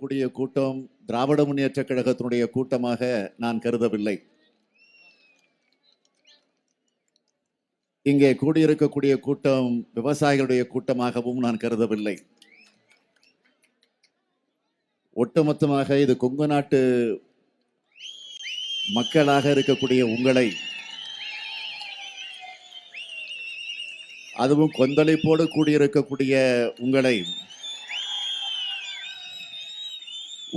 கூடியிருக்கக்கூடிய கூட்டம் திராவிட முன்னேற்ற கழகத்தினுடைய கூட்டமாக நான் கருதவில்லை. இங்கே கூடியிருக்கக்கூடிய கூட்டம் விவசாயிகளுடைய கூட்டமாகவும் நான் கருதவில்லை. ஒட்டுமொத்தமாக இது கொங்கு நாட்டு மக்களாக இருக்கக்கூடிய உங்களை, அதுவும் கொந்தளிப்போடு கூடியிருக்கக்கூடிய உங்களை,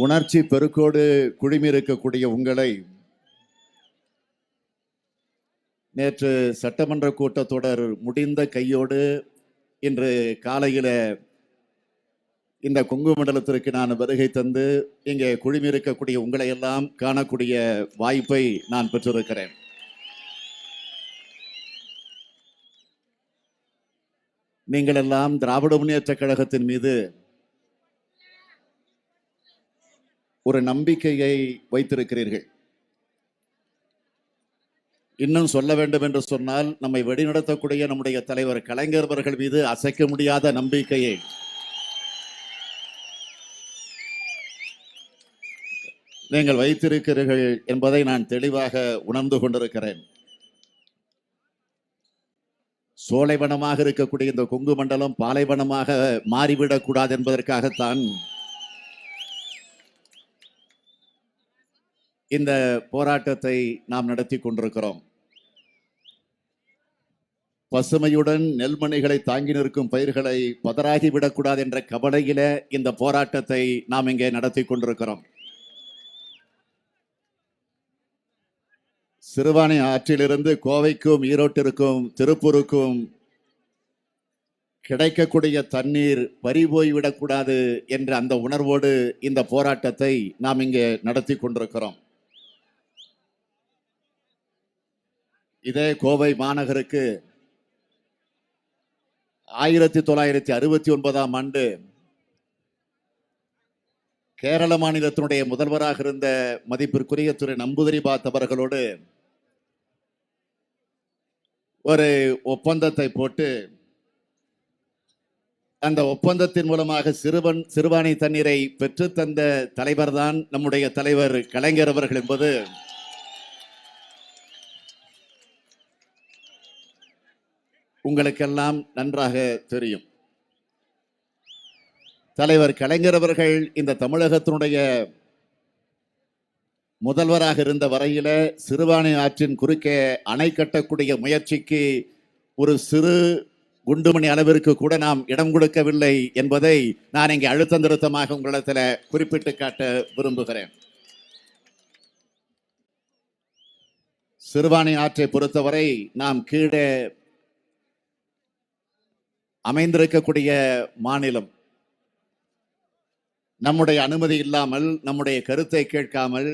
உணர்ச்சி பெருக்கோடு குழுமி இருக்கக்கூடிய உங்களை நேற்று சட்டமன்ற கூட்டத்தொடர் முடிந்த கையோடு இன்று காலையில இந்த கொங்கு மண்டலத்திற்கு நான் வருகை தந்து இங்கே குழுமி இருக்கக்கூடிய உங்களை எல்லாம் காணக்கூடிய வாய்ப்பை நான் பெற்றிருக்கிறேன். நீங்கள் எல்லாம் திராவிட முன்னேற்ற கழகத்தின் மீது ஒரு நம்பிக்கையை வைத்திருக்கிறீர்கள். இன்னும் சொல்ல வேண்டும் என்று சொன்னால், நம்மை வழிநடத்தக்கூடிய நம்முடைய தலைவர் கலைஞர் அவர்கள் மீது அசைக்க முடியாத நம்பிக்கையை நீங்கள் வைத்திருக்கிறீர்கள் என்பதை நான் தெளிவாக உணர்ந்து கொண்டிருக்கிறேன். சோலைவனமாக இருக்கக்கூடிய இந்த கொங்கு மண்டலம் பாலைவனமாக மாறிவிடக் கூடாது என்பதற்காகத்தான் இந்த போராட்டத்தை நாம் நடத்தி கொண்டிருக்கிறோம். பசுமையுடன் நெல்மணிகளை தாங்கி நிற்கும் பயிர்களை பதறாகி விடக்கூடாது என்ற கவலையில இந்த போராட்டத்தை நாம் இங்கே நடத்தி கொண்டிருக்கிறோம். சிறுவாணி ஆற்றிலிருந்து கோவைக்கும் ஈரோட்டிற்கும் திருப்பூருக்கும் கிடைக்கக்கூடிய தண்ணீர் பறிபோய்விடக்கூடாது என்ற அந்த உணர்வோடு இந்த போராட்டத்தை நாம் இங்கே நடத்தி கொண்டிருக்கிறோம். இதே கோவை மாநகருக்கு 1969ஆம் ஆண்டு கேரள மாநிலத்தினுடைய முதல்வராக இருந்த மதிப்பிற்குரிய திரு நம்பூதிரிபாத் அவர்களோடு ஒரு ஒப்பந்தத்தை போட்டு அந்த ஒப்பந்தத்தின் மூலமாக சிறுவாணி தண்ணீரை பெற்று தந்த தலைவர் தான் நம்முடைய தலைவர் கலைஞர் அவர்கள் என்பது உங்களுக்கெல்லாம் நன்றாக தெரியும். தலைவர் கலைஞர் அவர்கள் இந்த தமிழகத்தினுடைய முதல்வராக இருந்த வரையில சிறுவாணி ஆற்றின் குறுக்கே அணை கட்டக்கூடிய முயற்சிக்கு ஒரு சிறு குண்டுமணி அளவிற்கு கூட நாம் இடம் கொடுக்கவில்லை என்பதை நான் இங்கே அழுத்தம் திருத்தமாக உங்களிடத்தில் குறிப்பிட்டு காட்ட விரும்புகிறேன். சிறுவாணி ஆற்றை பொறுத்தவரை நாம் கீழே அமைந்திருக்கக்கூடிய மாநிலம் நம்முடைய அனுமதி இல்லாமல், நம்முடைய கருத்தை கேட்காமல்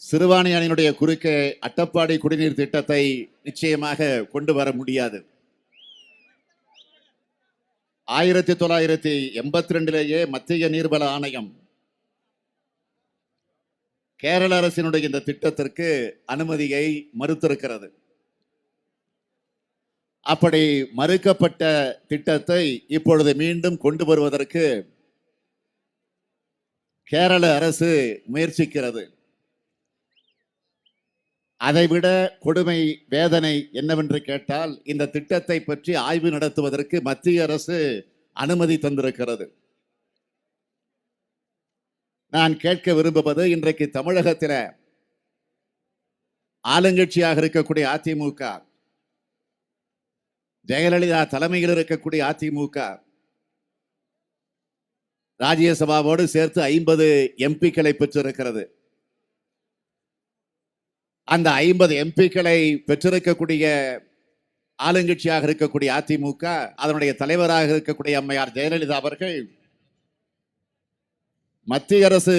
சிறுவாணி அணையினுடைய குறுக்கே அட்டப்பாடி குடிநீர் திட்டத்தை நிச்சயமாக கொண்டு வர முடியாது. 1982 மத்திய நீர்வள ஆணையம் கேரள அரசினுடைய இந்த திட்டத்திற்கு அனுமதியை மறுத்திருக்கிறது. அப்படி மறுக்கப்பட்ட திட்டத்தை இப்பொழுது மீண்டும் கொண்டு வருவதற்கு கேரள அரசு முயற்சிக்கிறது. அதைவிட கொடுமை வேதனை என்னவென்று கேட்டால், இந்த திட்டத்தை பற்றி ஆய்வு நடத்துவதற்கு மத்திய அரசு அனுமதி தந்திருக்கிறது. நான் கேட்க விரும்புவது, இன்றைக்கு தமிழகத்தில் ஆளுங்கட்சியாக இருக்கக்கூடிய அதிமுக, ஜெயலலிதா தலைமையில் இருக்கக்கூடிய அதிமுக ராஜ்யசபாவோடு சேர்த்து 50 எம்பிக்களை பெற்றிருக்கிறது. அந்த 50 எம்பிக்களை பெற்றிருக்கக்கூடிய ஆளுங்கட்சியாக இருக்கக்கூடிய அதிமுக, அதனுடைய தலைவராக இருக்கக்கூடிய அம்மையார் ஜெயலலிதா அவர்கள் மத்திய அரசு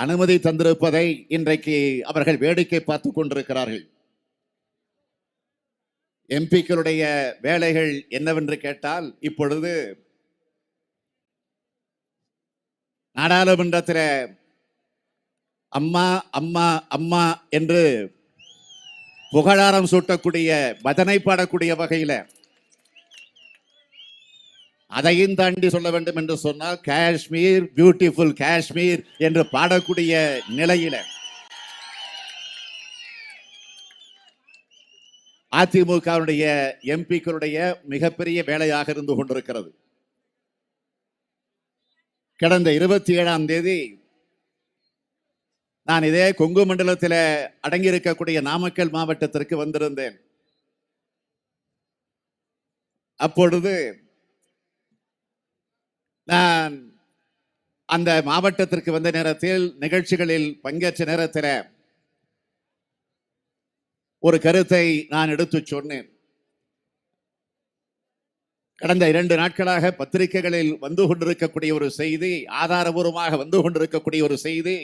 அனுமதி தந்திருப்பதை இன்றைக்கு அவர்கள் வேடிக்கை பார்த்துக் கொண்டிருக்கிறார்கள். எம்பிக்களுடைய வேலைகள் என்னவென்று கேட்டால், இப்பொழுது நாடாளுமன்றத்தில் அம்மா அம்மா அம்மா என்று புகழாரம் சூட்டக்கூடிய, பஜனை பாடக்கூடிய வகையில் அதையும் தாண்டி சொல்ல வேண்டும் என்று சொன்னால் காஷ்மீர் பியூட்டிஃபுல் காஷ்மீர் என்று பாடக்கூடிய நிலையில அதிமுகவுடைய எம்பிக்களுடைய மிகப்பெரிய வேலையாக இருந்து கொண்டிருக்கிறது. கடந்த 27ஆம் தேதி நான் இதே கொங்கு மண்டலத்தில் அடங்கியிருக்கக்கூடிய நாமக்கல் மாவட்டத்திற்கு வந்திருந்தேன். அப்பொழுது நான் அந்த மாவட்டத்திற்கு வந்த நேரத்தில் நிகழ்ச்சிகளில் பங்கேற்ற நேரத்தில் ஒரு கருத்தை நான் எடுத்து சொன்னேன். கடந்த 2 நாட்களாக பத்திரிகைகளில் வந்து கொண்டிருக்கக்கூடிய ஒரு செய்தி, ஆதாரபூர்வமாக வந்து கொண்டிருக்கக்கூடிய ஒரு செய்தி,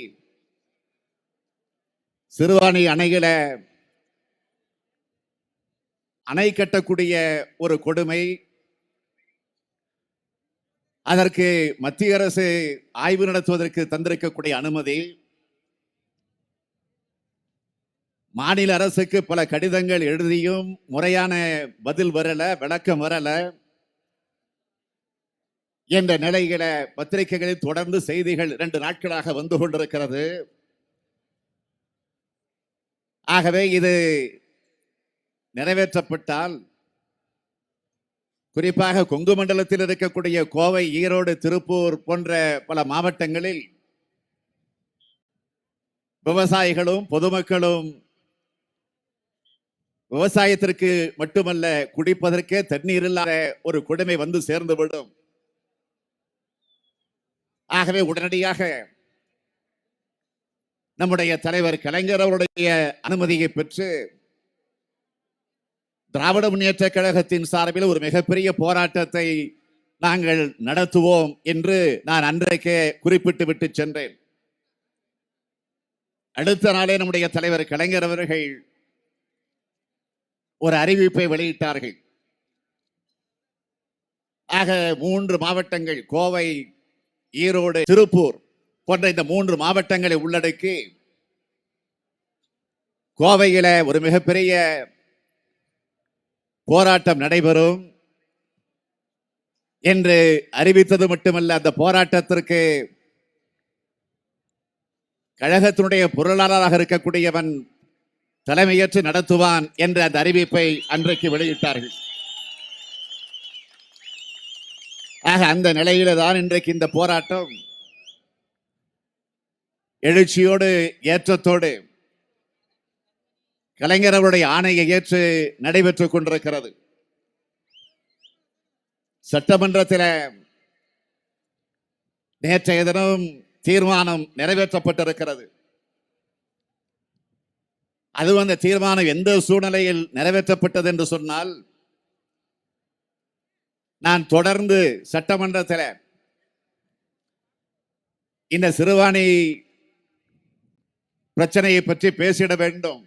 சிறுவாணி அணையில அணை கட்டக்கூடிய ஒரு கொடுமை, அதற்கு மத்திய அரசு ஆய்வு நடத்துவதற்கு தந்திருக்கக்கூடிய அனுமதி, மாநில அரசுக்கு பல கடிதங்கள் எழுதியும் முறையான பதில் வரல, விளக்கம் வரல என்ற நிலையில பத்திரிகைகளில் தொடர்ந்து செய்திகள் 2 நாட்களாக வந்து கொண்டிருக்கிறது. ஆகவே இது நிறைவேற்றப்பட்டால் குறிப்பாக கொங்கு மண்டலத்தில் இருக்கக்கூடிய கோவை, ஈரோடு, திருப்பூர் போன்ற பல மாவட்டங்களில் விவசாயிகளும் பொதுமக்களும் விவசாயத்திற்கு மட்டுமல்ல குடிப்பதற்கே தண்ணீர் இல்லாத ஒரு கொடுமை வந்து சேர்ந்துவிடும். ஆகவே உடனடியாக நம்முடைய தலைவர் கலைஞர் அவருடைய அனுமதியை பெற்று திராவிட முன்னேற்ற கழகத்தின் சார்பில் ஒரு மிகப்பெரிய போராட்டத்தை நாங்கள் நடத்துவோம் என்று நான் அன்றைக்கே குறிப்பிட்டு விட்டு சென்றேன். அடுத்த நாளே நம்முடைய தலைவர் கலைஞர் அவர்கள் ஒரு அறிவிப்பை வெளியிட்டார்கள். ஆக 3 மாவட்டங்கள், கோவை, ஈரோடு, திருப்பூர் போன்ற இந்த 3 மாவட்டங்களை உள்ளடக்கி கோவையில ஒரு மிகப்பெரிய போராட்டம் நடைபெறும் என்று அறிவித்தது மட்டுமல்ல, அந்த போராட்டத்திற்கு கழகத்தினுடைய பொருளாளராக இருக்கக்கூடியவன் தலைமையேற்று நடத்துவான் என்ற அந்த அறிவிப்பை அன்றைக்கு வெளியிட்டார்கள். ஆக அந்த நிலையில தான் இன்றைக்கு இந்த போராட்டம் எழுச்சியோடு ஏற்றத்தோடு கலைஞர் அவருடைய ஆணையை ஏற்று நடைபெற்றுக் கொண்டிருக்கிறது. சட்டமன்றத்தில் நேற்றைய தினம் தீர்மானம் நிறைவேற்றப்பட்டிருக்கிறது. அது அந்த தீர்மானம் எந்த சூழ்நிலையில் நிறைவேற்றப்பட்டது என்று சொன்னால், நான் தொடர்ந்து சட்டமன்றத்தில் இந்த சிறுவாணி பிரச்சனையை பற்றி பேசிட வேண்டும்.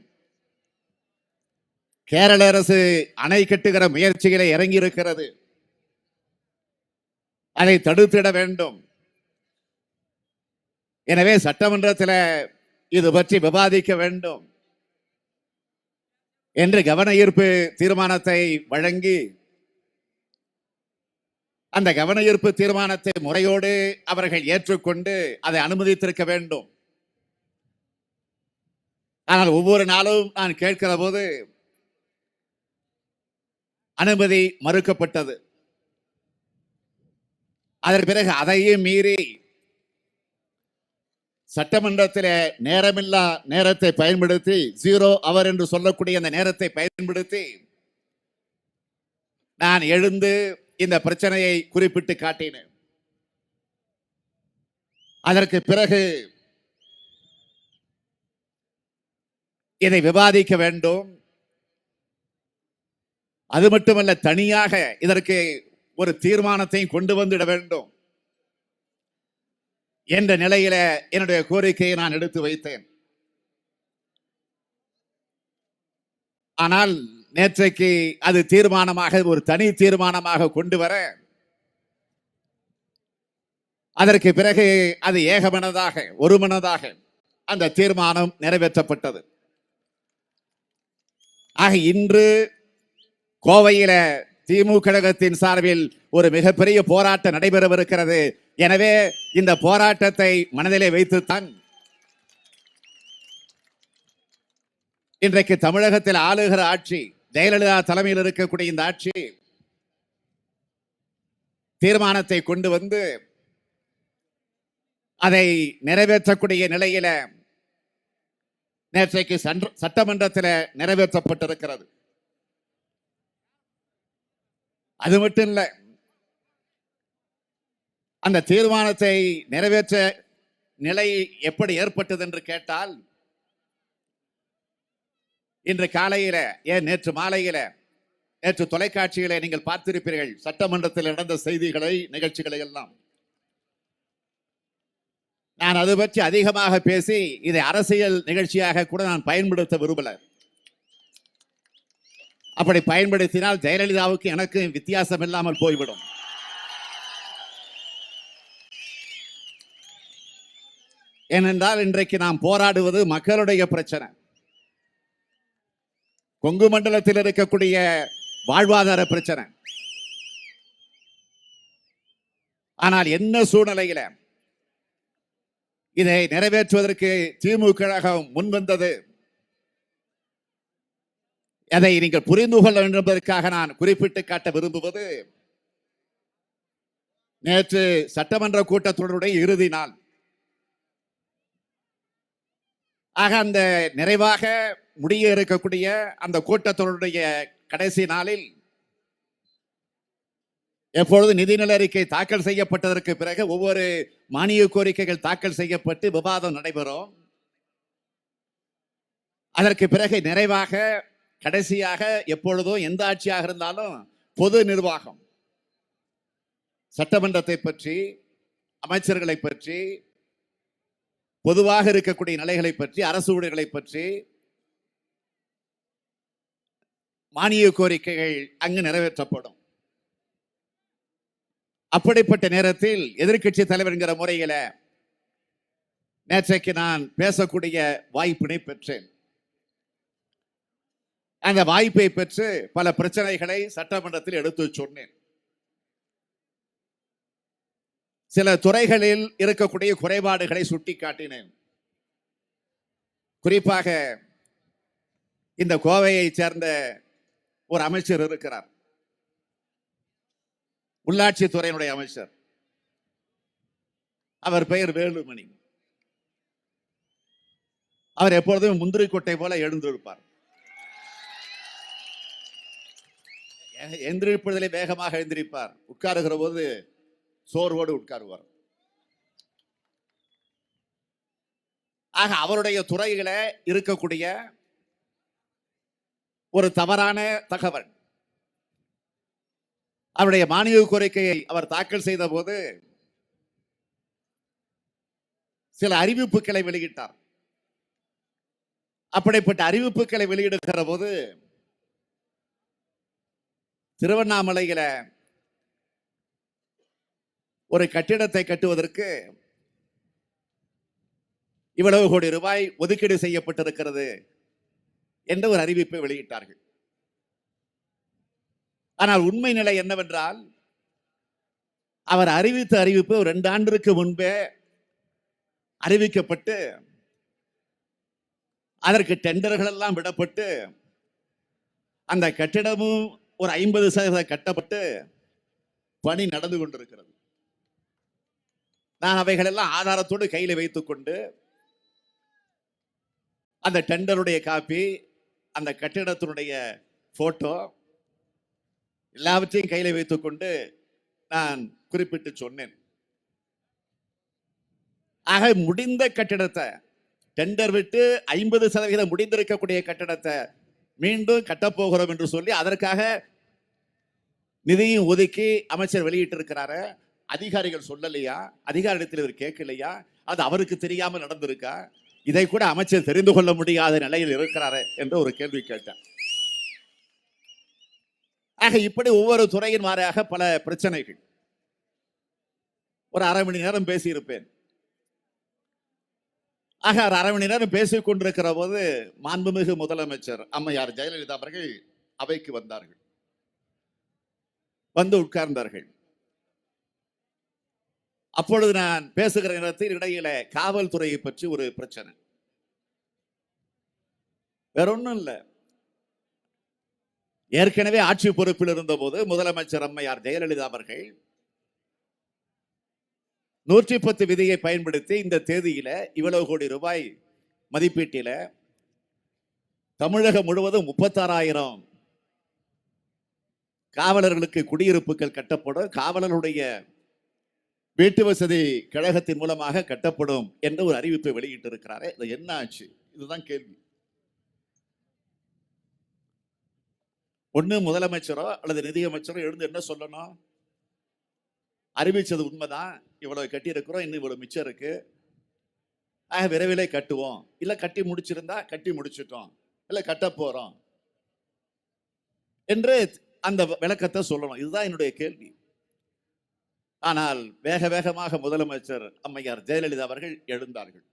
கேரள அரசு அணை கட்டுகிற முயற்சிகளை இறங்கி இருக்கிறது, அதை தடுத்திட வேண்டும். எனவே சட்டமன்றத்தில் இது பற்றி விவாதிக்க வேண்டும் என்று கவன ஈர்ப்பு தீர்மானத்தை வழங்கி, அந்த கவன ஈர்ப்பு தீர்மானத்தை முறையோடு அவர்கள் ஏற்றுக்கொண்டு அதை அனுமதித்திருக்க வேண்டும். ஆனால் ஒவ்வொரு நாளும் நான் கேட்கிற போது அனுமதி மறுக்கப்பட்டது. அதற்கு பிறகு அதையும் மீறி சட்டமன்றத்தில் நேரமில்லா நேரத்தை பயன்படுத்தி, 0 அவர் என்று சொல்லக்கூடிய அந்த நேரத்தை பயன்படுத்தி நான் எழுந்து இந்த பிரச்சனையை குறிப்பிட்டு காட்டினேன். அதற்கு பிறகு இதை விவாதிக்க வேண்டும், அது மட்டுமல்ல தனியாக இதற்கு ஒரு தீர்மானத்தை கொண்டு வந்துட வேண்டும் என்ற நிலையில என்னுடைய கோரிக்கையை நான் எடுத்து வைத்தேன். ஆனால் நேற்றைக்கு அது தீர்மானமாக, ஒரு தனி தீர்மானமாக கொண்டு வர, அதற்கு பிறகு அது ஏகமனதாக, ஒருமனதாக அந்த தீர்மானம் நிறைவேற்றப்பட்டது. ஆக இன்று கோவையில திமுக கழகத்தின் சார்பில் ஒரு மிகப்பெரிய போராட்டம் நடைபெறவிருக்கிறது. எனவே இந்த போராட்டத்தை மனதிலே வைத்துத்தான் இன்றைக்கு தமிழகத்தில் ஆளுகிற ஆட்சி, ஜெயலலிதா தலைமையில் இருக்கக்கூடிய இந்த ஆட்சி தீர்மானத்தை கொண்டு வந்து அதை நிறைவேற்றக்கூடிய நிலையில நேற்றைக்கு சட்டமன்றத்தில் நிறைவேற்றப்பட்டிருக்கிறது. அது மட்டும் இல்ல, அந்த தீர்மானத்தை நிறைவேற்ற நிலை எப்படி ஏற்பட்டது என்று கேட்டால், இன்று காலையில, ஏன் நேற்று மாலையில, நேற்று தொலைக்காட்சிகளை நீங்கள் பார்த்திருப்பீர்கள், சட்டமன்றத்தில் நடந்த செய்திகளை, நிகழ்ச்சிகளை எல்லாம். நான் அது பற்றி அதிகமாக பேசி இதை அரசியல் நிகழ்ச்சியாக கூட நான் பயன்படுத்த விரும்பல. அப்படி பயன்படுத்தினால் ஜெயலலிதாவுக்கு எனக்கு வித்தியாசம் இல்லாமல் போய்விடும். ஏனென்றால் இன்றைக்கு நாம் போராடுவது மக்களுடைய பிரச்சனை, கொங்கு மண்டலத்தில் இருக்கக்கூடிய வாழ்வாதார பிரச்சனை. ஆனால் என்ன சூழ்நிலையில இதை நிறைவேற்றுவதற்கு திமுக கழகம் முன்வந்தது, அதை நீங்கள் புரிந்து கொள்ள வேண்டும் என்பதற்காக நான் குறிப்பிட்டு காட்ட விரும்புவது, நேற்று சட்டமன்ற கூட்டத்தொடருடைய இறுதி நாள். ஆக அந்த நிறைவாக முடிய இருக்கக்கூடிய அந்த கூட்டத்தொடருடைய கடைசி நாளில் எப்பொழுது நிதிநிலை அறிக்கை தாக்கல் செய்யப்பட்டதற்கு பிறகு ஒவ்வொரு மானிய கோரிக்கைகள் தாக்கல் செய்யப்பட்டு விவாதம் நடைபெறும். அதற்கு பிறகு நிறைவாக கடைசியாக எப்பொழுதும் எந்த ஆட்சியாக இருந்தாலும் பொது நிர்வாகம், சட்டமன்றத்தை பற்றி, அமைச்சர்களை பற்றி, பொதுவாக இருக்கக்கூடிய நிலைகளை பற்றி, அரசு ஊழியர்களை பற்றி மானிய கோரிக்கைகள் அங்கு நிறைவேற்றப்படும். அப்படிப்பட்ட நேரத்தில் எதிர்க்கட்சி தலைவர் என்கிற முறையில நேற்றைக்கு நான் பேசக்கூடிய வாய்ப்பினை பெற்றேன். அந்த வாய்ப்பை பெற்று பல பிரச்சனைகளை சட்டமன்றத்தில் எடுத்து சொன்னேன். சில துறைகளில் இருக்கக்கூடிய குறைபாடுகளை சுட்டிக்காட்டினேன். குறிப்பாக இந்த கோவையை சேர்ந்த ஒரு அமைச்சர் இருக்கிறார், உள்ளாட்சி துறையினுடைய அமைச்சர். அவர் பெயர் வேலுமணி. அவர் எப்பொழுதும் முந்திரி கொட்டை போல எழுந்திருப்பார். எந்திரிப்பதிலே வேகமாக எழுந்திருப்பார். உட்காருகிற போது சோர்வோடு உட்காருவார். ஆக அவருடைய துறையில இருக்கக்கூடிய ஒரு தவறான தகவல், அவருடைய மானிய கோரிக்கையை அவர் தாக்கல் செய்த போது சில அறிவிப்புகளை வெளியிட்டார். அப்படிப்பட்ட அறிவிப்புகளை வெளியிடுகிற போது திருவண்ணாமலையில ஒரு கட்டிடத்தை கட்டுவதற்கு இவ்வளவு கோடி ரூபாய் ஒதுக்கீடு செய்யப்பட்டிருக்கிறது என்ற ஒரு அறிவிப்பை வெளியிட்டார்கள். ஆனால் உண்மை நிலை என்னவென்றால், அவர் அறிவித்த அறிவிப்பு 2 ஆண்டுக்கு முன்பே அறிவிக்கப்பட்டு அதற்கு டெண்டர்கள் எல்லாம் விடப்பட்டு அந்த கட்டிடமும் ஒரு 50% கட்டப்பட்டு பணி நடந்து கொண்டிருக்கிறது. நான் அவைகள் எல்லாம் ஆதாரத்தோடு கையில வைத்துக் கொண்டு அந்த டெண்டருடைய காப்பி, அந்த கட்டிடத்தினுடைய போட்டோ எல்லாவற்றையும் கையில வைத்துக் கொண்டு நான் குறிப்பிட்டு சொன்னேன். ஆக முடிந்த கட்டிடத்தை, டெண்டர் விட்டு 50% முடிந்திருக்கக்கூடிய கட்டிடத்தை மீண்டும் கட்டப்போகிறோம் என்று சொல்லி அதற்காக நிதியும் ஒதுக்கி அமைச்சர் வெளியிட்டிருக்கிறாரு. அதிகாரிகள் சொல்லலையா? அதிகாரிடத்தில் இவர் கேட்கலையா? அது அவருக்கு தெரியாமல் நடந்திருக்கா? இதை கூட அமைச்சர் தெரிந்து கொள்ள முடியாத நிலையில் இருக்கிறாரு என்று ஒரு கேள்வி கேட்டார். ஆக இப்படி ஒவ்வொரு துறையின் வாரியாக பல பிரச்சனைகள். ஒரு அரை மணி நேரம் பேசியிருப்பேன். ஆக அரை மணி நேரம் பேசிக் கொண்டிருக்கிற போது மாண்புமிகு முதலமைச்சர் அம்மையார் ஜெயலலிதா அவர்கள் அவைக்கு வந்தார்கள். வந்து உட்கார்ந்தார்கள். அப்பொழுது நான் பேசுகிற நேரத்தில் இடையில காவல்துறையை பற்றி ஒரு பிரச்சனை. வேற ஒண்ணும் இல்ல. ஏற்கனவே ஆட்சி பொறுப்பில் இருந்த போது முதலமைச்சர் அம்மையார் ஜெயலலிதா அவர்கள் 110 விதியை பயன்படுத்தி இந்த தேதியில இவ்வளவு கோடி ரூபாய் மதிப்பீட்டில தமிழகம் முழுவதும் 36,000 காவலர்களுக்கு குடியிருப்புகள் கட்டப்படும், காவலர்களுடைய வீட்டு வசதி கழகத்தின் மூலமாக கட்டப்படும் என்ற ஒரு அறிவிப்பை வெளியிட்டு இருக்கிறாரே, இது என்ன ஆச்சு? இதுதான் கேள்வி. ஒண்ணு முதலமைச்சரோ அல்லது நிதியமைச்சரோ எழுந்து என்ன சொல்லணும்? அறிவிச்சது உண்மைதான், இவ்வளவு கட்டி இருக்கிறோம், இன்னும் இவ்வளவு மிச்சம் இருக்கு, விரைவிலே கட்டுவோம், இல்ல கட்டி முடிச்சிருந்தா கட்டி முடிச்சிட்டோம், இல்ல கட்ட போறோம் என்று அந்த விளக்கத்தை சொல்லணும். இதுதான் என்னுடைய கேள்வி. ஆனால் வேக வேகமாக முதலமைச்சர் அம்மையார் ஜெயலலிதா அவர்கள் எழுந்தார்கள்.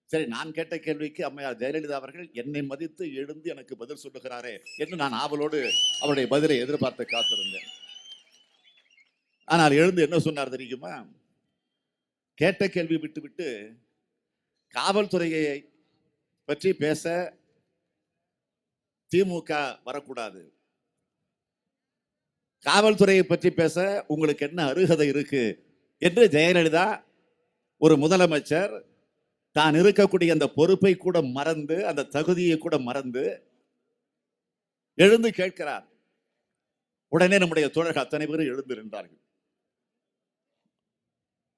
சரி, நான் கேட்ட கேள்விக்கு அம்மையார் ஜெயலலிதா அவர்கள் என்னை மதித்து எழுந்து எனக்கு பதில் சொல்லுகிறாரே என்று நான் ஆவலோடு அவருடைய பதிலை எதிர்பார்த்து காத்திருந்தேன். ஆனால் எழுந்து என்ன சொன்னார் தெரியுமா? கேட்ட கேள்வி விட்டுவிட்டு காவல்துறையை பற்றி பேச திமுக வரக்கூடாது, காவல்துறையை பற்றி பேச உங்களுக்கு என்ன அருகதை இருக்கு என்று ஜெயலலிதா ஒரு முதலமைச்சர் தான் இருக்கக்கூடிய அந்த பொறுப்பை கூட மறந்து, அந்த தகுதியை கூட மறந்து எழுந்து கேட்கிறார். உடனே நம்முடைய தோழர்கள் அத்தனை பேரும் எழுந்து நின்றார்கள்.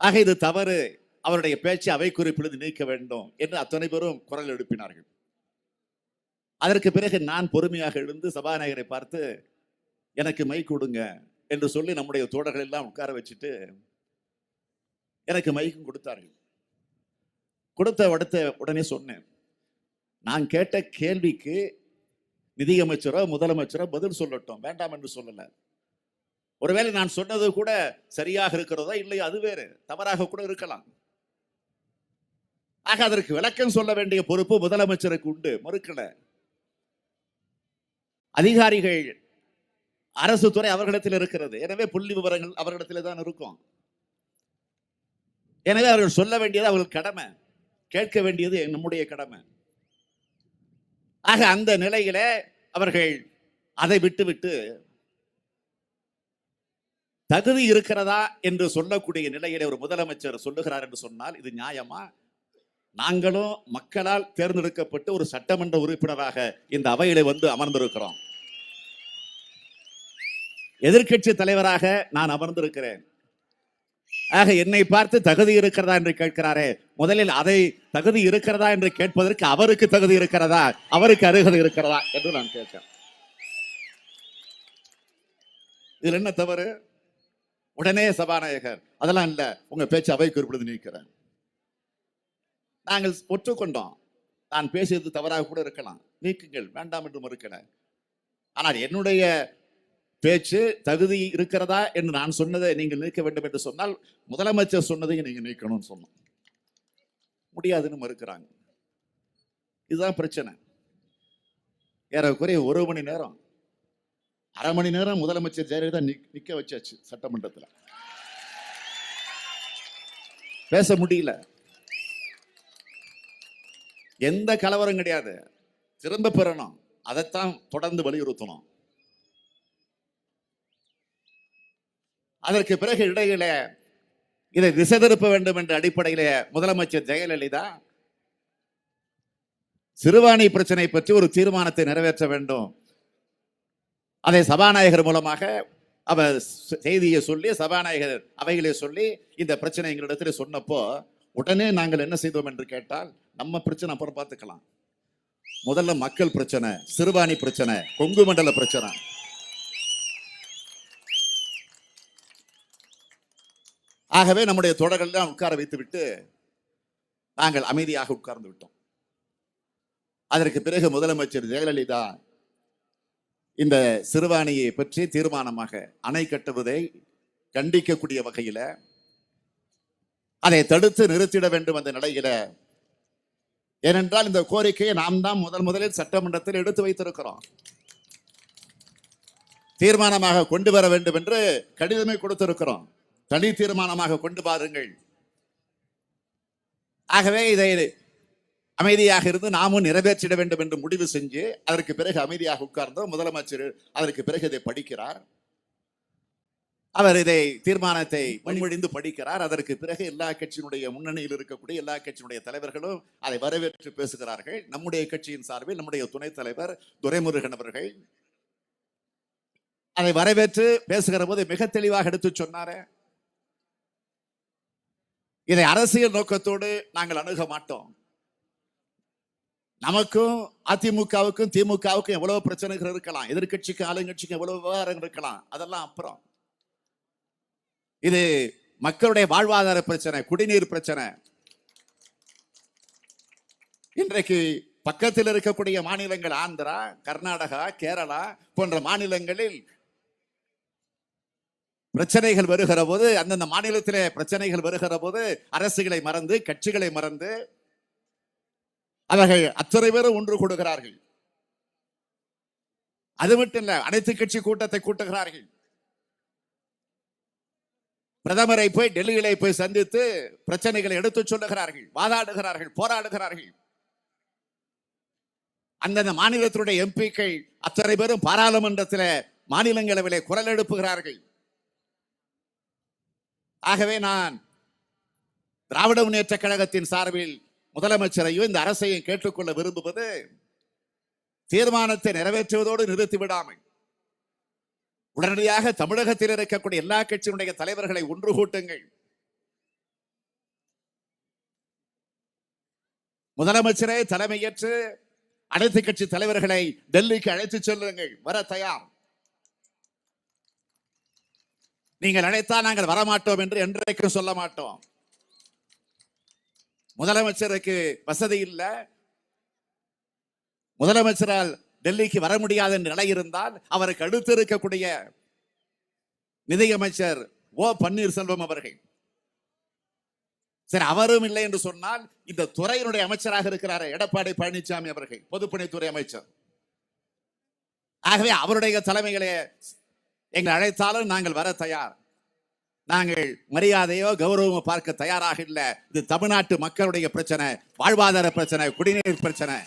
ஆக இது தவறு, அவருடைய பேச்சு அவை குறிப்பிலிருந்து நீக்க வேண்டும் என்று அத்தனை பேரும் குரல் எழுப்பினார்கள். அதற்கு பிறகு நான் பொறுமையாக எழுந்து சபாநாயகரை பார்த்து எனக்கு மைக் கொடுங்க என்று சொல்லி நம்முடைய தோழர்கள் எல்லாம் உட்கார வச்சுட்டு எனக்கு மைக்கும் கொடுத்தார்கள். கொடுத்த உடனே சொன்னேன், நான் கேட்ட கேள்விக்கு நிதியமைச்சரோ முதலமைச்சரோ பதில் சொல்லட்டும், வேண்டாம் என்று சொல்லல. ஒருவேளை நான் சொன்னது கூட சரியாக இருக்கிறதோ இல்லையோ அது வேறு, தவறாக கூட இருக்கலாம். ஆக அதற்கு விளக்கம் சொல்ல வேண்டிய பொறுப்பு முதலமைச்சருக்கு உண்டு, மறுக்கல. அதிகாரிகள் அரசு துறை அவர்களிடத்தில் இருக்கிறது, எனவே புள்ளி விவரங்கள் அவர்களிடத்தில் தான் இருக்கும். எனவே அவர்கள் சொல்ல வேண்டியது அவர்கள் கடமை, கேட்க வேண்டியது நம்முடைய கடமை. ஆக அந்த நிலையில அவர்கள் அதை விட்டுவிட்டு தகுதி இருக்கிறதா என்று சொல்லக்கூடிய நிலையிலே ஒரு முதலமைச்சர் சொல்லுகிறார் என்று சொன்னால் இது நியாயமா? நாங்களும் மக்களால் தேர்ந்தெடுக்கப்பட்டு ஒரு சட்டமன்ற உறுப்பினராக இந்த அவையிலே வந்து அமர்ந்திருக்கிறோம். எதிர்க்கட்சி தலைவராக நான் அமர்ந்திருக்கிறேன். ஆக என்னை பார்த்து தகுதி இருக்கிறதா என்று கேட்கிறாரே, முதலில் அதை தகுதி இருக்கிறதா என்று கேட்பதற்கு அவருக்கு தகுதி இருக்கிறதா, அவருக்கு அருகதை இருக்கிறதா என்று நான் கேட்கிறேன். இதுல என்ன தவறு? உடனே சபாநாயகர் அதெல்லாம் இல்ல, உங்க பேச்சு அவை குறிப்பிடுது நீக்கிறேன். நாங்கள் ஒற்றுக்கொண்டோம், நான் பேசியது தவறாக கூட இருக்கலாம், நீக்குங்கள், வேண்டாம் என்று மறுக்கல. ஆனால் என்னுடைய பேச்சு தகுதி இருக்கிறதா என்று நான் சொன்னதை நீங்கள் நீக்க வேண்டும் என்று சொன்னால் முதலமைச்சர் சொன்னதையும் நீங்க நீக்கணும்னு சொன்னோம். முடியாதுன்னு மறுக்கிறாங்க. இதுதான் பிரச்சனை. ஏறக்குறைய 1 மணி நேரம், அரை மணி நேரம் முதலமைச்சர் ஜெயலலிதா நிக்க வச்சாச்சு சட்டமன்றத்தில். பேச முடியல. எந்த கலவரம் கிடையாது, திரும்ப பெறணும், அதைத்தான் தொடர்ந்து வலியுறுத்தணும். அதற்கு பிறகு இடையில இதை திசை திருப்ப வேண்டும் என்ற அடிப்படையில முதலமைச்சர் ஜெயலலிதா சிறுவாணி பிரச்சனை பற்றி ஒரு தீர்மானத்தை நிறைவேற்ற வேண்டும், அதை சபாநாயகர் மூலமாக அவர் செய்தியை சொல்லி சபாநாயகர் அவையிலே சொல்லி இந்த பிரச்சனை எங்களிடத்தில் சொன்னப்போ உடனே நாங்கள் என்ன செய்தோம் என்று கேட்டால், நம்ம பிரச்சனை அப்புறம் பார்த்துக்கலாம், முதல்ல மக்கள் பிரச்சனை, சிறுவாணி பிரச்சனை, கொங்கு மண்டல பிரச்சனை. ஆகவே நம்முடைய தொடர்கள் எல்லாம் உட்கார வைத்து விட்டு நாங்கள் அமைதியாக உட்கார்ந்து விட்டோம். அதற்கு பிறகு முதலமைச்சர் ஜெயலலிதா இந்த சிறுவாணியை பற்றி தீர்மானமாக அணை கட்டுவதை கண்டிக்கக்கூடிய வகையில அதை தடுத்து நிறுத்திட வேண்டும் அந்த நிலையில, ஏனென்றால் இந்த கோரிக்கையை நாம் தான் முதலில் சட்டமன்றத்தில் எடுத்து வைத்திருக்கிறோம். தீர்மானமாக கொண்டு வர வேண்டும் என்று கடிதமே கொடுத்திருக்கிறோம். தனி தீர்மானமாக கொண்டு பாருங்கள். ஆகவே இதை அமைதியாக இருந்து நாமும் நிறைவேற்றிட வேண்டும் என்று முடிவு செஞ்சு அதற்கு பிறகு அமைதியாக உட்கார்ந்தோம். முதலமைச்சர் அதற்கு பிறகு இதை படிக்கிறார். அவர் இதை தீர்மானத்தை முன்மொழிந்து படிக்கிறார். அதற்கு பிறகு எல்லா கட்சியினுடைய முன்னணியில் இருக்கக்கூடிய எல்லா கட்சியினுடைய தலைவர்களும் அதை வரவேற்று பேசுகிறார்கள். நம்முடைய கட்சியின் சார்பில் நம்முடைய துணைத் தலைவர் துரைமுருகன் அவர்கள் அதை வரவேற்று பேசுகிற போது மிக தெளிவாக எடுத்து சொன்னார், இதை அரசியல் நோக்கத்தோடு நாங்கள் அணுக மாட்டோம். நமக்கும் அதிமுகவுக்கும் திமுகவுக்கும் எவ்வளவு பிரச்சனைகள் இருக்கலாம், எதிர்கட்சிக்கு ஆளுங்கட்சிக்கு எவ்வளவு விவகாரங்கள் இருக்கலாம், அதெல்லாம் அப்புறம். இது மக்களுடைய வாழ்வாதார பிரச்சனை, குடிநீர் பிரச்சனை. இன்றைக்கு பக்கத்தில் இருக்கக்கூடிய மாநிலங்கள் ஆந்திரா, கர்நாடகா, கேரளா போன்ற மாநிலங்களில் பிரச்சனைகள் வருகிற போது, அந்தந்த மாநிலத்திலே பிரச்சனைகள் வருகிற போது அரசுகளை மறந்து கட்சிகளை மறந்து அவர்கள் அத்தனை பேரும் ஒன்று கூடுகிறார்கள். அது மட்டும் இல்ல, அனைத்து கட்சி கூட்டத்தை கூட்டுகிறார்கள். பிரதமரை போய் டெல்லியிலே போய் சந்தித்து பிரச்சனைகளை எடுத்து சொல்லுகிறார்கள், வாதாடுகிறார்கள், போராடுகிறார்கள். அந்தந்த மாநிலத்தினுடைய எம்பிக்கள் அத்தனை பேரும் பாராளுமன்றத்தில் மாநிலங்களவையிலே குரல் எழுப்புகிறார்கள். ஆகவே நான் திராவிட முன்னேற்ற கழகத்தின் சார்பில் முதலமைச்சரையும் இந்த அரசையும் கேட்டுக்கொள்ள விரும்புவது, தீர்மானத்தை நிறைவேற்றுவதோடு நிறுத்திவிடாமல் உடனடியாக தமிழகத்தில் இருக்கக்கூடிய எல்லா கட்சியினுடைய தலைவர்களை ஒன்று கூட்டுங்கள். முதலமைச்சரே தலைமையேற்று அனைத்து கட்சி தலைவர்களை டெல்லிக்கு அழைத்து செல்லுங்கள், வர தயார். நீங்கள் அழைத்தால் நாங்கள் வரமாட்டோம் என்று என்றைக்கும் சொல்ல மாட்டோம். முதலமைச்சருக்கு வசதி இல்லை, முதலமைச்சரால் டெல்லிக்கு வர முடியாத நிலை இருந்தால் அவருக்கு அடுத்து இருக்கக்கூடிய நிதியமைச்சர் ஓ பன்னீர்செல்வம் அவர்கள், சரி அவரும் இல்லை என்று சொன்னால் இந்த துறையினுடைய அமைச்சராக இருக்கிறார் எடப்பாடி பழனிசாமி அவர்கள், பொதுப்பணித்துறை அமைச்சர். ஆகவே அவருடைய தலைமையிலே எங்களை அழைத்தாலும் நாங்கள் வர தயார். நாங்கள் மரியாதையோ கௌரவமோ பார்க்க தயாராக இல்லை. இது தமிழ்நாட்டு மக்களுடைய பிரச்சனை, வாழ்வாதார பிரச்சனை, குடிநீர் பிரச்சனை.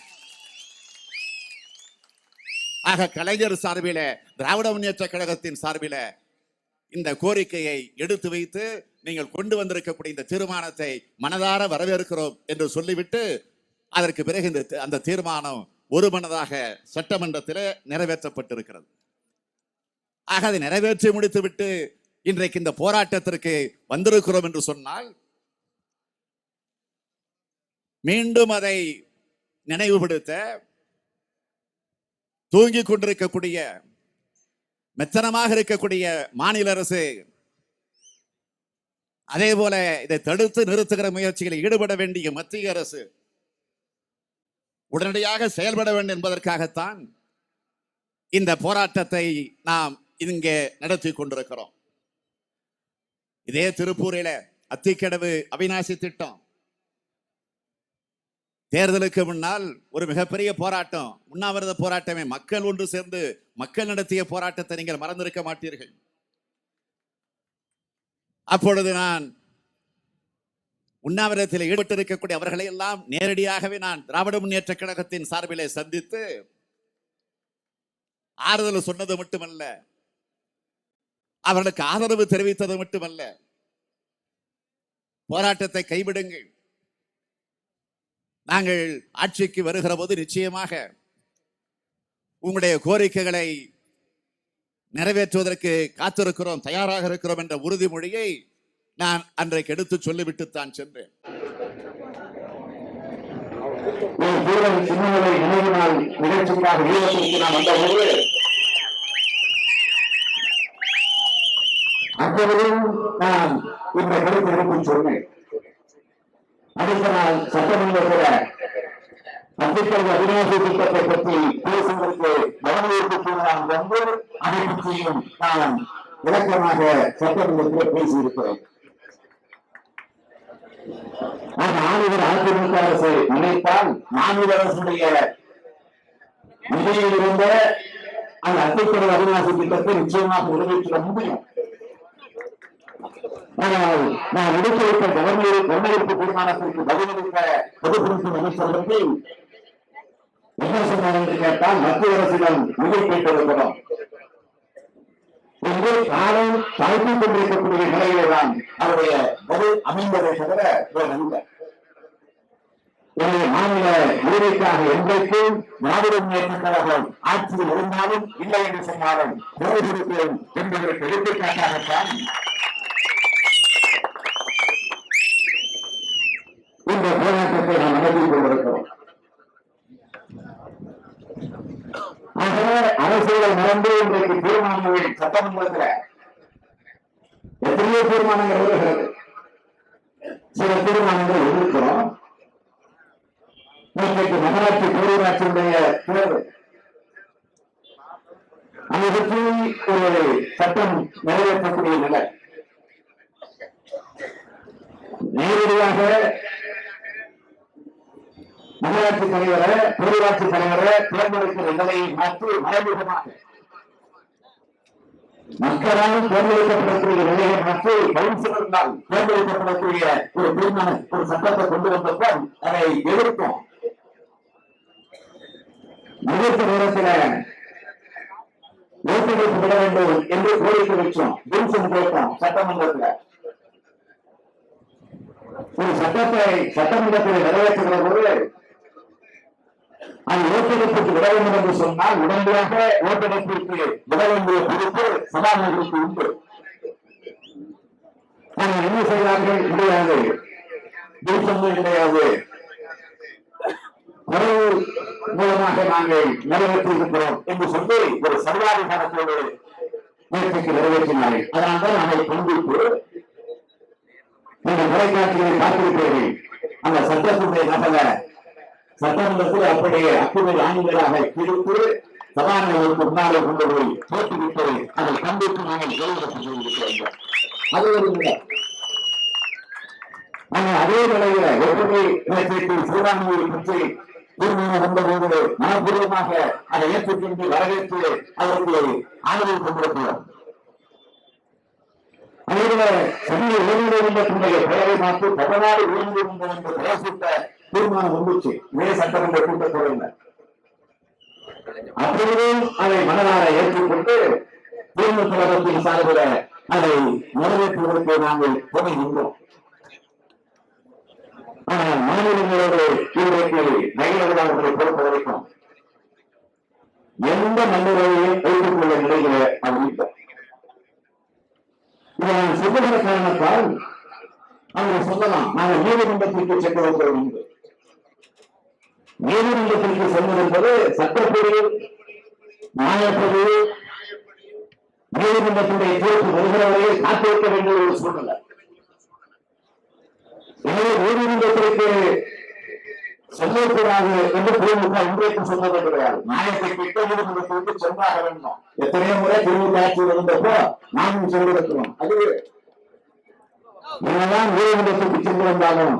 ஆக கலைஞர் சார்பில, திராவிட முன்னேற்ற கழகத்தின் சார்பில இந்த கோரிக்கையை எடுத்து வைத்து நீங்கள் கொண்டு வந்திருக்கக்கூடிய இந்த தீர்மானத்தை மனதார வரவேற்கிறோம் என்று சொல்லிவிட்டு அதற்கு பிறகு அந்த தீர்மானம் ஒருமனதாக சட்டமன்றத்தில் நிறைவேற்றப்பட்டிருக்கிறது. ஆக அதை நிறைவேற்றி முடித்துவிட்டு இன்றைக்கு இந்த போராட்டத்திற்கு வந்திருக்கிறோம் என்று சொன்னால் மீண்டும் அதை நினைவுபடுத்த தூங்கிக் கொண்டிருக்கக்கூடிய, மெத்தனமாக இருக்கக்கூடிய மாநில அரசு, அதே போல இதை தடுத்து நிறுத்துகிற முயற்சிகளில் ஈடுபட வேண்டிய மத்திய அரசு உடனடியாக செயல்பட வேண்டும் என்பதற்காகத்தான் இந்த போராட்டத்தை நாம் இங்கே நடத்தி கொண்டிருக்கிறோம். இதே திருப்பூரில் அத்திக்கடவு அவிநாசி திட்டம் தேர்தலுக்கு முன்னால் ஒரு மிகப்பெரிய போராட்டம், உண்ணாவிரத போராட்டமே, மக்கள் ஒன்று சேர்ந்து மக்கள் நடத்திய போராட்டத்தை நீங்கள் மறந்திருக்க மாட்டீர்கள். அப்பொழுது நான் உண்ணாவிரதத்தில் ஈடுபட்டிருக்கக்கூடிய அவர்களை எல்லாம் நேரடியாகவே நான் திராவிட முன்னேற்ற கழகத்தின் சார்பிலே சந்தித்து ஆறுதல் சொன்னது மட்டுமல்ல, அவர்களுக்கு ஆதரவு தெரிவித்தது மட்டுமல்ல, போராட்டத்தை கைவிடுங்கள், நாங்கள் ஆட்சிக்கு வருகிற போது நிச்சயமாக உங்களுடைய கோரிக்கைகளை நிறைவேற்றுவதற்கு காத்திருக்கிறோம், தயாராக இருக்கிறோம் என்ற உறுதிமொழியை நான் அன்றைக்கு எடுத்து சொல்லிவிட்டு தான் சென்றேன். நான் இந்த கருத்து எடுத்து சொன்னேன். அடுத்த நாள் சட்டமன்றத்தில் அத்திக்கடவு அவிநாசி திட்டத்தை பற்றி பேசுவதற்கு கவனஈர்ப்பு நான் வந்து அதை பற்றியும் நான் விளக்கமாக சட்டமன்றத்தில் பேசியிருக்கிறேன். ஆளுநர் அதிமுக அரசு நினைத்தால் மாநில அரசுடைய நிதியில் இருந்த அந்த அத்திக்கடை அவிநாசி திட்டத்தை நிச்சயமாக நிறைவேற்ற முடியும். ஆனால் நான் எடுத்து வைத்த கவர்னருக்கு தீர்மானத்திற்கு பதிலளித்த பொதுப்பணித்துறை அமைச்சர்கள் என்ன சொன்னார் என்று கேட்டால், மத்திய அரசிடம் நிதி கேட்டிருக்கிறோம் என்று காலம் தாழ்த்திக் கொண்டிருக்கக்கூடிய நிலையிலே தான் அவருடைய பதில் அமைந்ததை தவிர வேறல்ல. எனவே மாநில உரிமைக்காக என்றைக்கும் திராவிட முன்னேற்ற கழகம் ஆட்சியில் இருந்தாலும் இல்லை என்று சொன்னாலும் குரல் கொடுப்போம் என்பதற்கு எடுத்துக்காட்டாகத்தான் இந்த போராட்டத்தை நாம் நடத்தி கொண்டிருக்கிறோம். ஆக அரசியல் மறந்து இன்றைக்கு தீர்மானங்கள் சட்டமன்றத்தில் எத்தனையோ தீர்மானங்கள் வருகிறது. சில தீர்மானங்கள் எதிர்க்கிறோம். இன்றைக்கு நகராட்சி பேரூராட்சியுடைய தேர்தல் அதை பற்றி ஒரு சட்டம் நிறைவேற்றக்கூடிய நிலை. நேரடியாக நகராட்சி தலைவரை பேரூராட்சி தலைவரை தேர்ந்தெடுக்கிற நிலையை மாற்றி மறைமுகமாக மக்களால் தேர்ந்தெடுக்கப்படக்கூடிய நிலையை மாற்றி கவுன்சிலர்களால் தேர்ந்தெடுக்கப்படக்கூடிய ஒரு தீர்மானம் ஒரு சட்டத்தை கொண்டு வந்தப்போ அதை எதிர்ப்போம். எதிர்த்த நேரத்தில் ஓட்டுநர் விட வேண்டும் என்று கோரிக்கை வச்சோம். பென்ஷன் கேட்டோம் சட்டமன்றத்தில். ஒரு சட்டத்தை சட்டமன்றத்தில் நிறைவேற்றுகிற போது அது ஓட்டெடுப்புக்கு விட வேண்டும் என்று சொன்னால் உடனடியாக ஓட்டெடுப்பிற்கு விட வேண்டிய பொறுப்பு சபாநாயகருக்கு உண்டு. நாங்கள் என்ன செய்வார்கள்? கிடையாது, கிடையாது, குரல் மூலமாக நாங்கள் நிறைவேற்றியிருக்கிறோம் என்று சொல்லி ஒரு சர்வாதிகாரத்தோடு நேற்றைக்கு நிறைவேற்றினார்கள். அதனால்தான் நாங்கள் கண்டிப்பு இந்த தொலைக்காட்சிகளை பார்த்திருப்பீர்கள். அந்த சட்டத்துடைய நகலை சட்டமன்றத்தில் அப்படியே அக்குறை ஆணிகளாக கிழித்து சபாநாயகருக்கு முன்னாலே கொண்டு போய் போட்டுவிட்டு அதை கண்டித்து நாங்கள் வெளியிடப்பட்டிருக்கிறோம். அது ஒரு நிலை. ஆனால் அதே நிலையில எப்படி நேற்றைக்கு சிறுபான்மையை பற்றி தீர்மானம் வந்தபோது மனப்பூர்வமாக அதை ஏற்றுக்கொண்டு வரவேற்று அதற்கு ஆதரவு கொண்டிருக்கிறோம். அதேபோல சமூக உயர்நீதிமன்றத்தினுடைய பெயரை மாற்றி தமிழ்நாடு உயர்நீதிமன்றம் என்று பெயர் சூட்ட தீர்மானம் வந்துச்சு இதே சட்டமன்ற கூட்டத்தொடரில். அப்பொழுதும் அதை மனதார ஏற்றுக்கொண்டு திமுக கழகத்தின் சார்பில் அதை நிறைவேற்றுவதற்கு நாங்கள் துணைகின்றோம். ஆனால் மாநிலங்களோடு இன்றைக்கு நகைகளை பொறுத்த வரைக்கும் எந்த மண்டலையும் வைத்துக் கொள்ள நிலையில அது இல்லை. இதை நான் சொல்லுகிற காரணத்தால் அவங்க சொல்லலாம், நாங்கள் நீதிமன்றத்திற்கு சென்று வந்தோம் என்று. நீதிமன்றத்திற்கு செல்வது என்பது சட்டப்படி நியாயப்படி நீதிமன்றத்துடைய தீர்ப்பு வருகிறவரையே காத்திருக்க வேண்டிய ஒரு சூழ்நிலை. எனவே நீதிமன்றத்திற்கு சொல்லக்கூடாது என்று திமுக இன்றைக்கு சொன்னது கிடையாது. நியாயத்தை பெற்ற நீதிமன்றத்திற்கு சென்றாக வேண்டும். எத்தனையோ முறை திமுக ஆட்சியில் இருந்தப்போ நாமும் சென்றிருக்கிறோம். அது என்னதான் நீதிமன்றத்திற்கு சென்று வந்தாலும்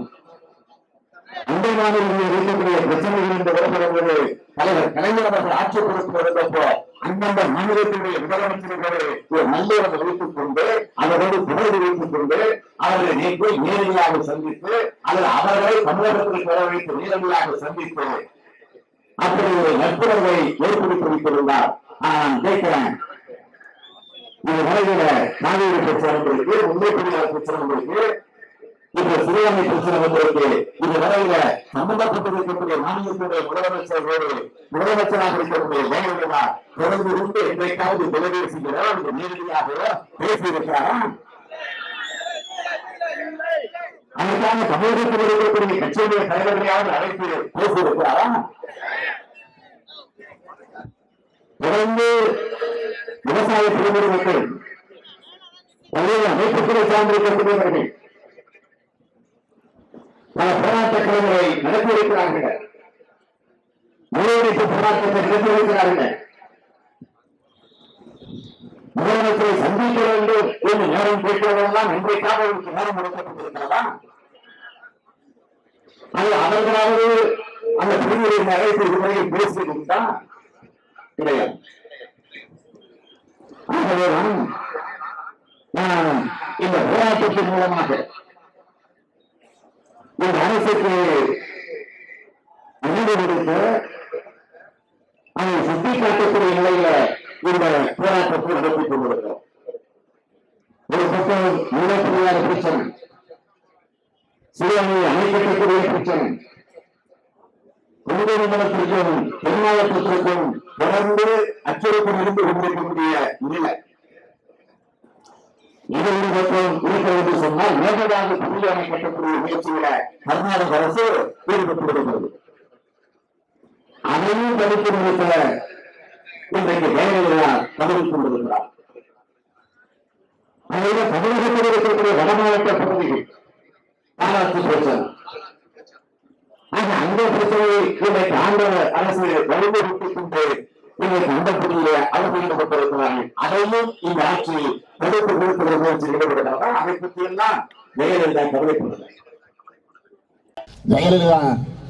அண்டை மாநிலங்களில் இருக்கக்கூடிய பிரச்சனைகள் என்று வருகிறது. தலைவர் கலைஞர் அவர்கள் ஆட்சி பொறுப்பு இருந்தப்போ அந்தந்த மாநிலத்தினுடைய முதலமைச்சர்களை ஒரு நல்லுறவை வைத்துக் கொண்டு அவரோடு தொடர்பு வைத்துக் கொண்டு அவர்களை நேற்று நேரடியாக சந்தித்து அதில் அவர்களை தமிழகத்தில் பெற வைத்து நேரடியாக சந்தித்து அப்படி ஒரு நட்புறவை ஏற்படுத்தி வைத்திருந்தார். நான் கேட்கிறேன், இந்த முறையில நாகரிக பிரச்சனை வந்திருக்கு, முல்லைப்பெரியார் பிரச்சனை வந்திருக்கு, இப்ப சிறுபான்மை பிரச்சனை வந்திருக்கு. இந்த வரையில சம்பந்தப்பட்டிருக்கக்கூடிய மாநிலத்துடைய முதலமைச்சராக இருக்கக்கூடிய ஜெயலலிதா தொடர்ந்து இருந்து இன்றைக்காவது தொலைபேசிகளோ நேரடியாக பேசியிருக்கிறாரா? அதற்கான தமிழகத்தில் இருக்கக்கூடிய கட்சியுடைய தலைவர்களாவது அழைத்து பேசியிருக்கிறாரா? தொடர்ந்து விவசாய பிரமுகர்கள் பல்வேறு அமைப்புகளை சார்ந்திருக்கக்கூடியவர்கள் பல போராட்ட களங்களை நடத்தியிருக்கிறார்கள். முதலமைச்சர் போராட்டத்தை நடத்தியிருக்கிறார்கள். முதலமைச்சரை சந்திக்க வேண்டும் என்று நேரம் கேட்கிறதெல்லாம் இன்றைக்காக அவருக்கு நேரம் கொடுக்கப்பட்டிருக்கிறதா? அது அவர்களாவது அந்த பிரிவுகளை அழைத்து இதுவரையில் பேசியிருந்தா கிடையாது. ஆகவேதான் நான் இந்த போராட்டத்தின் மூலமாக இந்த அரசுக்கு அனுமதித்து அதை சுட்டிக்காட்டக்கூடிய நிலையில இந்த போராட்டத்தை நடத்திக் கொண்டிருக்கிறோம். ஒரு பக்கம் முல்லைப்பெரியாறு பிரச்சனை, சிறுவனை அமைக்கக்கூடிய பிரச்சனை, கொள்கை மண்டலத்திற்கும் தென்மாவட்டத்திற்கும் தொடர்ந்து அச்சுறுத்தல் இருந்து கொண்டிருக்கக்கூடிய நிலை. இது ஒரு பக்கம் இருக்கிறது என்று சொன்னால் மேகதாது புதிய அமைக்கப்படக்கூடிய முயற்சியில கர்நாடக அரசு ஈடுபட்டிருக்கிறது. அதையும் தடுத்து நிறுத்த இன்றைக்கு ஜெயலலிதா தவறிக் கொண்டிருக்கிறார். அதில் தமிழகத்தில் இருக்கக்கூடிய வடமாவட்ட பகுதிகள் பாராட்டு பிரச்சனை. ஆக அந்த பிரச்சனையை இன்றைக்கு ஆந்திர அரசு வலியுறுத்திக் கொண்டு இன்றைக்கு அந்த பகுதியிலே அவர் ஈடுபட்டிருக்கிறார்கள். அதையும் இந்த ஆட்சி தடுத்து நிறுத்துகிற முயற்சி ஈடுபடுகிறாரா? அதை பற்றி எல்லாம் ஜெயலலிதா கவலைப்படுகிறார். ஜெயலலிதா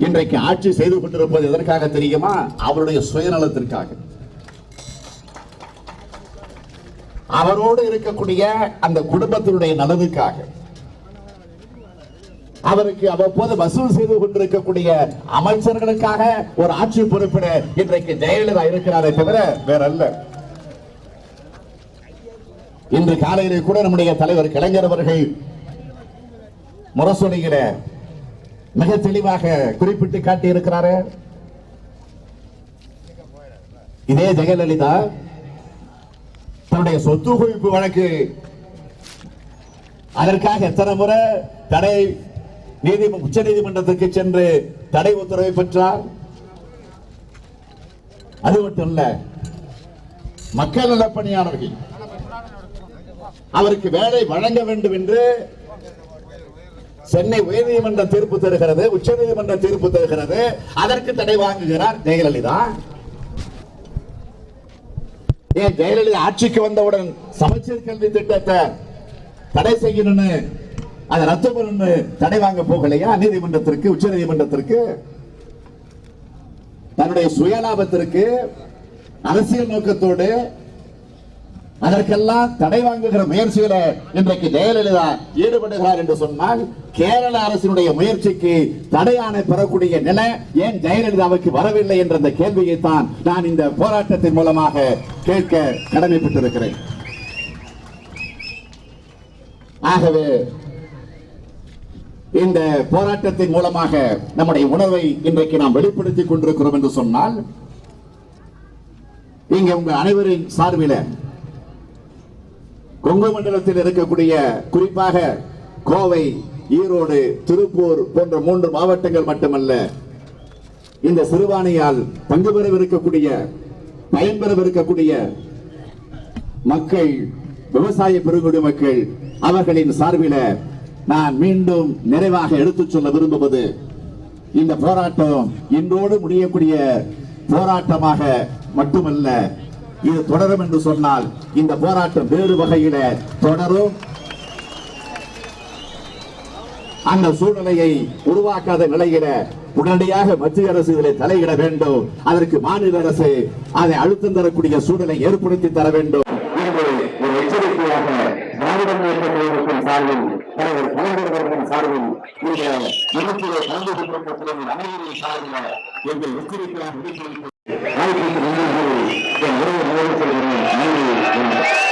இன்றைக்கு ஆட்சி செய்து கொண்டிருப்பது எதற்காக தெரியுமா? அவருடைய சுயநலத்திற்காக. அவரோடு இருக்கக்கூடிய அந்த குடும்பத்தினுடைய நலனுக்காக, அவருக்கு அவ்வப்போது வசூல் செய்து கொண்டிருக்கக்கூடிய அமைச்சர்களுக்காக ஒரு ஆட்சி பொறுப்பிட இன்றைக்கு ஜெயலலிதா இருக்கிறாரே தவிர வேற அல்ல. இன்று காலையிலே கூட நம்முடைய தலைவர் கலைஞர் அவர்கள் முரசொலியில மிக தெளிவாக குறிப்பிட்டு காட்டி இருக்கிறாரு. இதே ஜெயலலிதா தன்னுடைய சொத்து குவிப்பு வழக்கு அதற்காக எத்தனை முறை தடை உச்ச நீதிமன்றத்திற்கு சென்று தடை உத்தரவை பெற்றார். அது மட்டும் இல்ல, மக்கள் நல பணியாளர்கள் அவருக்கு வேலை வழங்க வேண்டும் என்று சென்னை உயர்நீதிமன்ற தீர்ப்பு தருகிறது, உச்ச நீதிமன்ற தீர்ப்பு தருகிறது. அதற்கு தடை வாங்குகிறார் ஜெயலலிதா. ஏன் ஜெயலலிதா ஆட்சிக்கு வந்தவுடன் சமச்சீர் கல்வி திட்டத்தை தடை செய்யணும்னு, அதை ரத்து பண்ணு தடை வாங்க போகலையா நீதிமன்றத்திற்கு, உச்ச நீதிமன்றத்திற்கு? தன்னுடைய சுயலாபத்திற்கு, அரசியல் நோக்கத்தோடு அதற்கெல்லாம் தடை வாங்குகிற முயற்சியில இன்றைக்கு ஜெயலலிதா ஈடுபடுகிறார் என்று சொன்னால், கேரள அரசினுடைய முயற்சிக்கு தடையானை பெறக்கூடிய நிலை ஏன் ஜெயலலிதாவுக்கு வரவில்லை என்ற அந்த கேள்வியை தான் நான் இந்த போராட்டத்தின் மூலமாக கேட்க கடமைப்பட்டிருக்கிறேன். ஆகவே இந்த போராட்டத்தின் மூலமாக நம்முடைய உணர்வை இன்றைக்கு நாம் வெளிப்படுத்திக் கொண்டிருக்கிறோம் என்று சொன்னால், இங்க உங்க அனைவரின் சார்பில் கொங்கு மண்டலத்தில் இருக்கக்கூடிய குறிப்பாக கோவை, ஈரோடு, திருப்பூர் போன்ற 3 மாவட்டங்கள் மட்டுமல்ல, இந்த சிறுபான்மையால் பங்கு பெறவிருக்கக்கூடிய, பயன்பெறவிருக்கக்கூடிய மக்கள், விவசாய பெருங்குடி மக்கள், அவர்களின் சார்பில் நான் மீண்டும் நிறைவாக எடுத்துச் சொல்ல விரும்புவது, இந்த போராட்டம் இன்றோடு முடியக்கூடிய போராட்டமாக மட்டுமல்ல, இது தொடரும் என்று சொன்னால் இந்த போராட்டம் வேறு வகையில தொடரும். அந்த சூழ்நிலையை உருவாக்காத நிலையில உடனடியாக மத்திய அரசு இதில் தலையிட வேண்டும். அதற்கு மாநில அரசு அதை அழுத்தம் தரக்கூடிய சூழலை ஏற்படுத்தி தர வேண்டும். ஒரு எச்சரிக்கையாக திராவிட முன்னேற்ற கழகத்தின் சார்பில், தலைவர் கலைஞர் அவர்களின் சார்பில், இந்த நிகழ்ச்சியை கலந்து கொண்டிருக்கிற அனைவரின் சார்பில் எங்கள் எச்சரிக்கையாக வாய்ப்புக்கு நன்றி. என் உறவு நிறைவு செய்கிறேன். நன்றி.